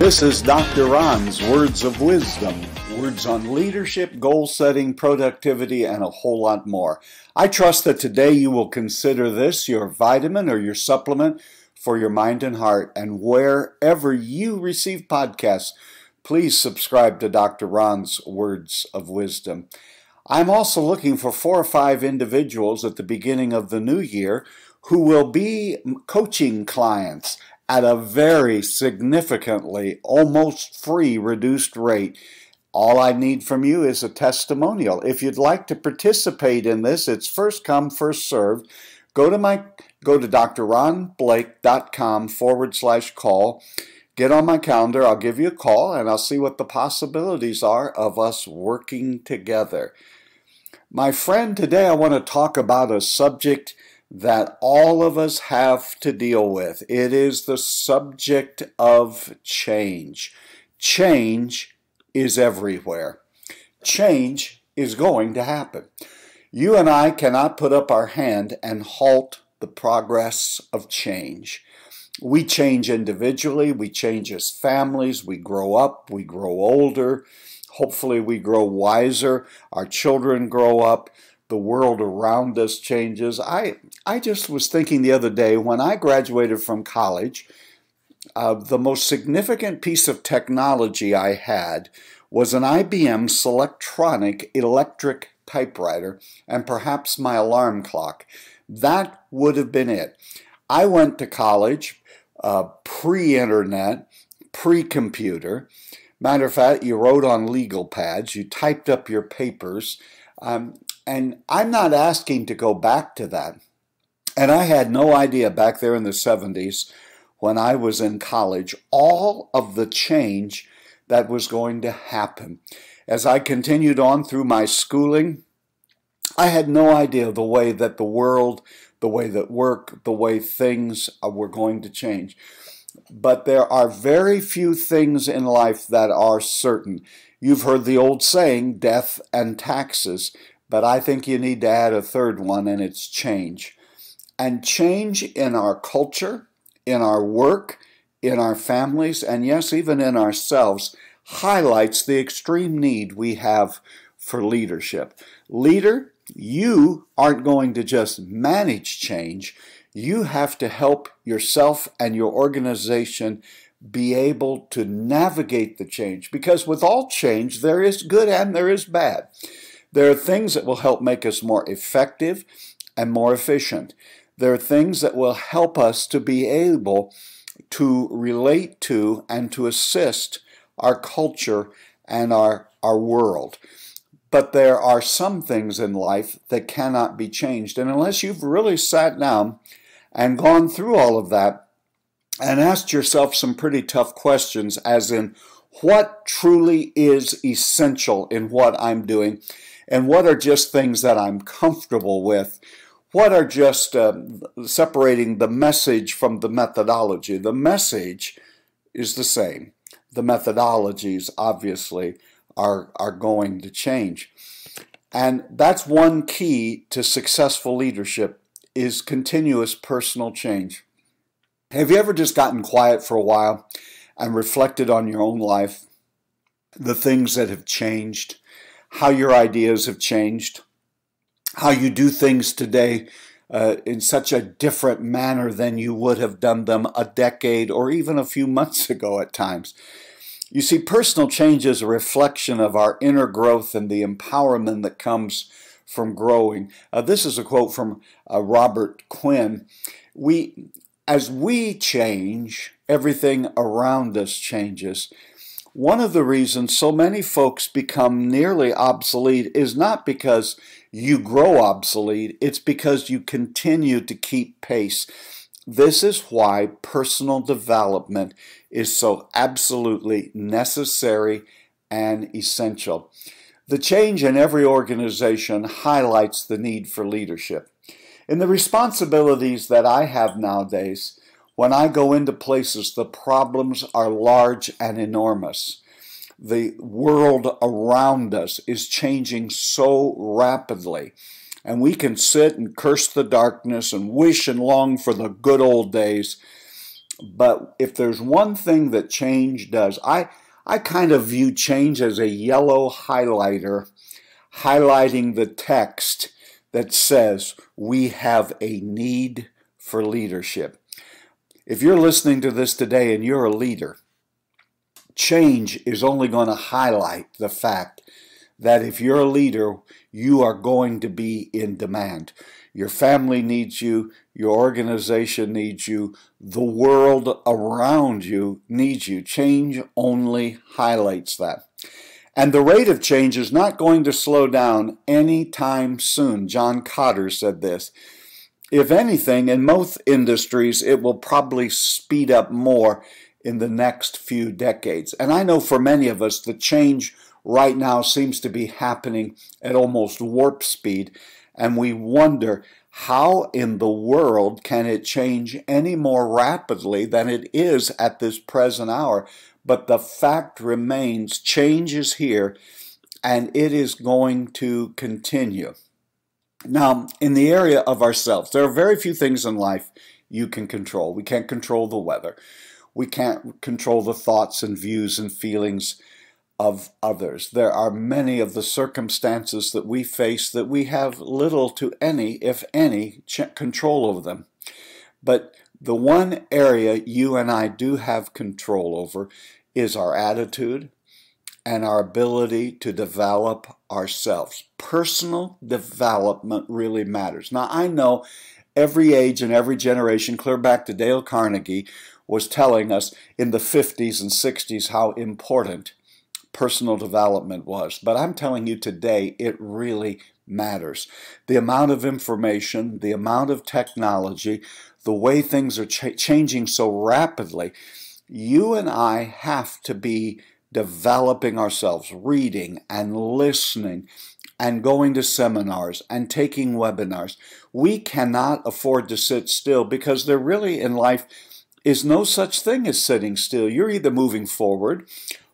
This is Dr. Ron's Words of Wisdom, words on leadership, goal setting, productivity, and a whole lot more. I trust that today you will consider this your vitamin or your supplement for your mind and heart. And wherever you receive podcasts, please subscribe to Dr. Ron's Words of Wisdom. I'm also looking for 4 or 5 individuals at the beginning of the new year who will be coaching clients at a very significantly, almost free, reduced rate. All I need from you is a testimonial. If you'd like to participate in this, it's first come, first served. Go to drronblake.com/call. Get on my calendar. I'll give you a call, and I'll see what the possibilities are of us working together. My friend, today I want to talk about a subject that all of us have to deal with. It is the subject of change. Change is everywhere. Change is going to happen. You and I cannot put up our hand and halt the progress of change. We change individually, we change as families, we grow up, we grow older, hopefully we grow wiser, our children grow up, the world around us changes. I just was thinking the other day, when I graduated from college, the most significant piece of technology I had was an IBM Selectronic electric typewriter and perhaps my alarm clock. That would have been it. I went to college pre-internet, pre-computer. Matter of fact, you wrote on legal pads, you typed up your papers, and I'm not asking to go back to that. And I had no idea back there in the 70s when I was in college all of the change that was going to happen. As I continued on through my schooling, I had no idea the way that the world, the way that work, the way things were going to change. But there are very few things in life that are certain. You've heard the old saying, death and taxes, but I think you need to add a third one, and it's change. And change in our culture, in our work, in our families, and yes, even in ourselves, highlights the extreme need we have for leadership. Leader, you aren't going to just manage change. You have to help yourself and your organization be able to navigate the change. Because with all change, there is good and there is bad. There are things that will help make us more effective and more efficient. There are things that will help us to be able to relate to and to assist our culture and our world. But there are some things in life that cannot be changed. And unless you've really sat down and gone through all of that and asked yourself some pretty tough questions, as in, what truly is essential in what I'm doing, and what are just things that I'm comfortable with? What are just separating the message from the methodology? The message is the same. The methodologies, obviously, are going to change. And that's one key to successful leadership, is continuous personal change. Have you ever just gotten quiet for a while and reflected on your own life, the things that have changed, how your ideas have changed, how you do things today in such a different manner than you would have done them a decade or even a few months ago at times? You see, personal change is a reflection of our inner growth and the empowerment that comes from growing. This is a quote from Robert Quinn. As we change, everything around us changes. One of the reasons so many folks become nearly obsolete is not because you grow obsolete, it's because you continue to keep pace. This is why personal development is so absolutely necessary and essential. The change in every organization highlights the need for leadership. In the responsibilities that I have nowadays, when I go into places, the problems are large and enormous. The world around us is changing so rapidly. And we can sit and curse the darkness and wish and long for the good old days. But if there's one thing that change does, I kind of view change as a yellow highlighter highlighting the text that says we have a need for leadership. If you're listening to this today and you're a leader, change is only going to highlight the fact that if you're a leader, you are going to be in demand. Your family needs you, your organization needs you, the world around you needs you. Change only highlights that. And the rate of change is not going to slow down anytime soon. John Kotter said this. If anything, in most industries, it will probably speed up more in the next few decades. And I know for many of us, the change right now seems to be happening at almost warp speed. And we wonder, how in the world can it change any more rapidly than it is at this present hour? But the fact remains, change is here, and it is going to continue. Now, in the area of ourselves, there are very few things in life you can control. We can't control the weather. We can't control the thoughts and views and feelings of others. There are many of the circumstances that we face that we have little to any, if any, control over them. But the one area you and I do have control over is our attitude and our ability to develop ourselves. Personal development really matters. Now, I know every age and every generation, clear back to Dale Carnegie, was telling us in the 50s and 60s how important personal development was. But I'm telling you today, it really matters. The amount of information, the amount of technology, the way things are changing so rapidly, you and I have to be developing ourselves, reading and listening and going to seminars and taking webinars. We cannot afford to sit still because there really in life is no such thing as sitting still. You're either moving forward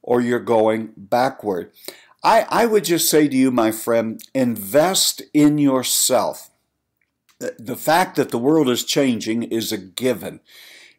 or you're going backward. I would just say to you, my friend, invest in yourself. The fact that the world is changing is a given.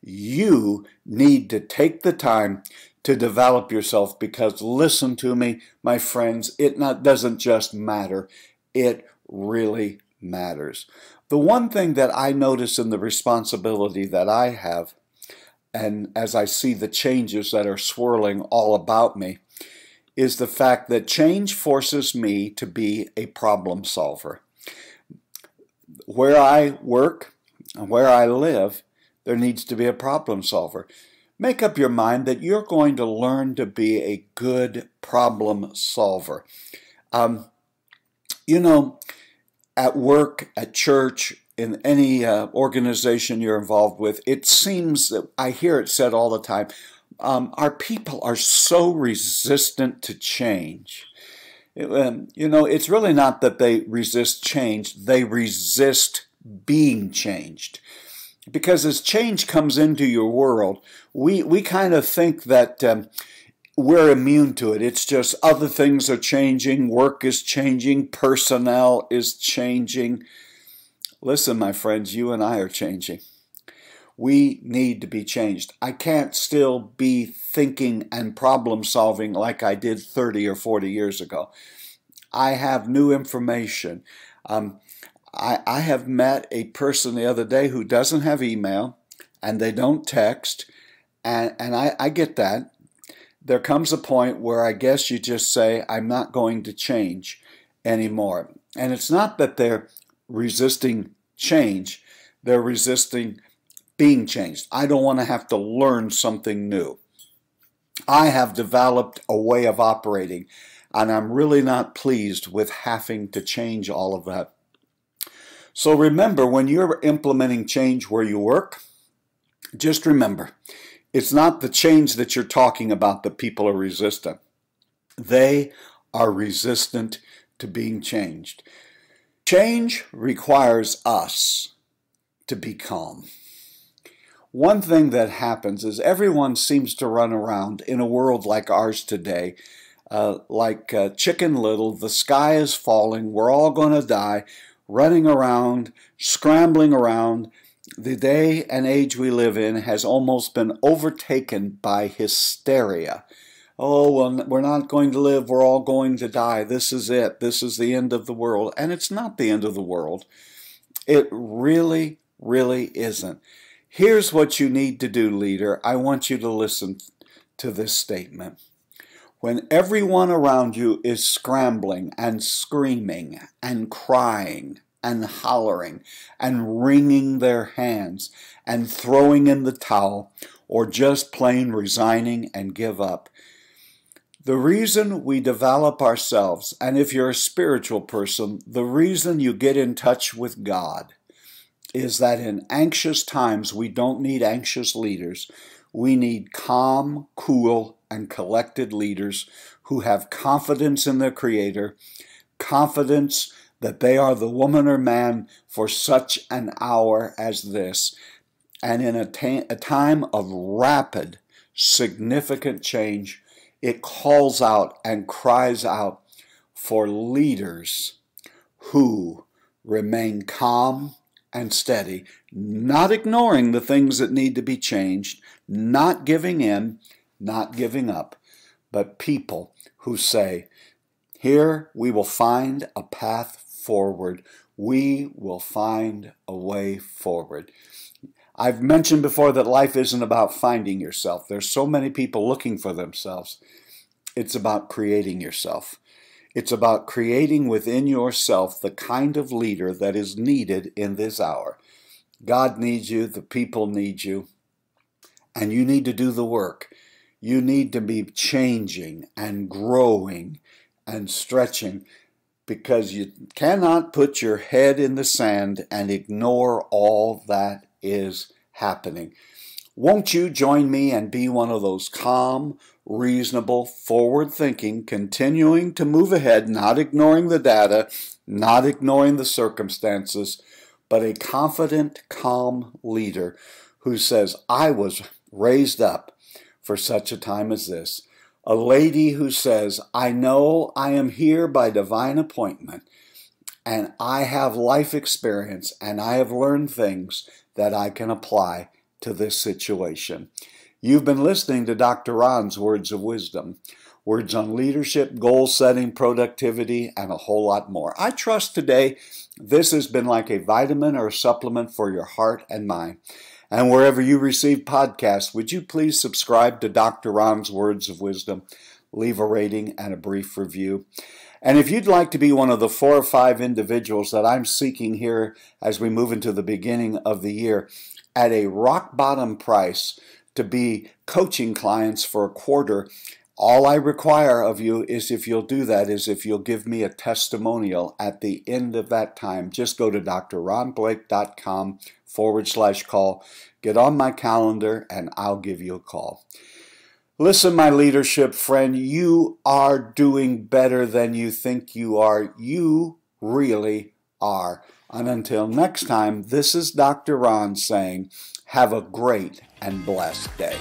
You need to take the time to develop yourself because, listen to me, my friends, it doesn't just matter. It really matters. The one thing that I notice in the responsibility that I have, and as I see the changes that are swirling all about me, is the fact that change forces me to be a problem solver. Where I work and where I live, there needs to be a problem solver. Make up your mind that you're going to learn to be a good problem solver. You know, at work, at church, in any organization you're involved with, it seems that I hear it said all the time, our people are so resistant to change. You know, it's really not that they resist change, they resist being changed. Because as change comes into your world, we kind of think that we're immune to it. It's just other things are changing, work is changing, personnel is changing. Listen, my friends, you and I are changing. We need to be changed. I can't still be thinking and problem solving like I did 30 or 40 years ago. I have new information. I have met a person the other day who doesn't have email and they don't text, and I get that. There comes a point where I guess you just say, I'm not going to change anymore. And it's not that they're resisting change, they're resisting being changed. I don't want to have to learn something new. I have developed a way of operating, and I'm really not pleased with having to change all of that. So remember, when you're implementing change where you work, just remember, it's not the change that you're talking about that people are resistant. They are resistant to being changed. Change requires us to be calm. One thing that happens is everyone seems to run around in a world like ours today, like Chicken Little, the sky is falling, we're all going to die, running around, scrambling around, The day and age we live in has almost been overtaken by hysteria. Oh, well, we're not going to live. We're all going to die. This is it. This is the end of the world. And it's not the end of the world. It really, really isn't. Here's what you need to do, leader. I want you to listen to this statement. When everyone around you is scrambling and screaming and crying and hollering and wringing their hands and throwing in the towel or just plain resigning and give up, the reason we develop ourselves, and if you're a spiritual person, the reason you get in touch with God is that in anxious times, we don't need anxious leaders. We need calm, cool, and collected leaders who have confidence in their Creator, confidence that they are the woman or man for such an hour as this. And in a time of rapid, significant change, it calls out and cries out for leaders who remain calm and steady, not ignoring the things that need to be changed, not giving in, not giving up, but people who say, here we will find a path forward. We will find a way forward. I've mentioned before that life isn't about finding yourself. There's so many people looking for themselves. It's about creating yourself. It's about creating within yourself the kind of leader that is needed in this hour. God needs you, the people need you, and you need to do the work. You need to be changing and growing and stretching, because you cannot put your head in the sand and ignore all that is happening. Won't you join me and be one of those calm, reasonable, forward-thinking, continuing to move ahead, not ignoring the data, not ignoring the circumstances, but a confident, calm leader who says, I was raised up for such a time as this. A lady who says, I know I am here by divine appointment, and I have life experience, and I have learned things that I can apply to this situation. You've been listening to Dr. Ron's Words of Wisdom, words on leadership, goal setting, productivity, and a whole lot more. I trust today this has been like a vitamin or a supplement for your heart and mind. And wherever you receive podcasts, would you please subscribe to Dr. Ron's Words of Wisdom, leave a rating and a brief review. And if you'd like to be one of the 4 or 5 individuals that I'm seeking here as we move into the beginning of the year at a rock bottom price to be coaching clients for a quarter, all I require of you is, if you'll do that, is if you'll give me a testimonial at the end of that time. Just go to drronblake.com/call, get on my calendar, and I'll give you a call. Listen, my leadership friend, you are doing better than you think you are. You really are. And until next time, this is Dr. Ron saying, have a great and blessed day.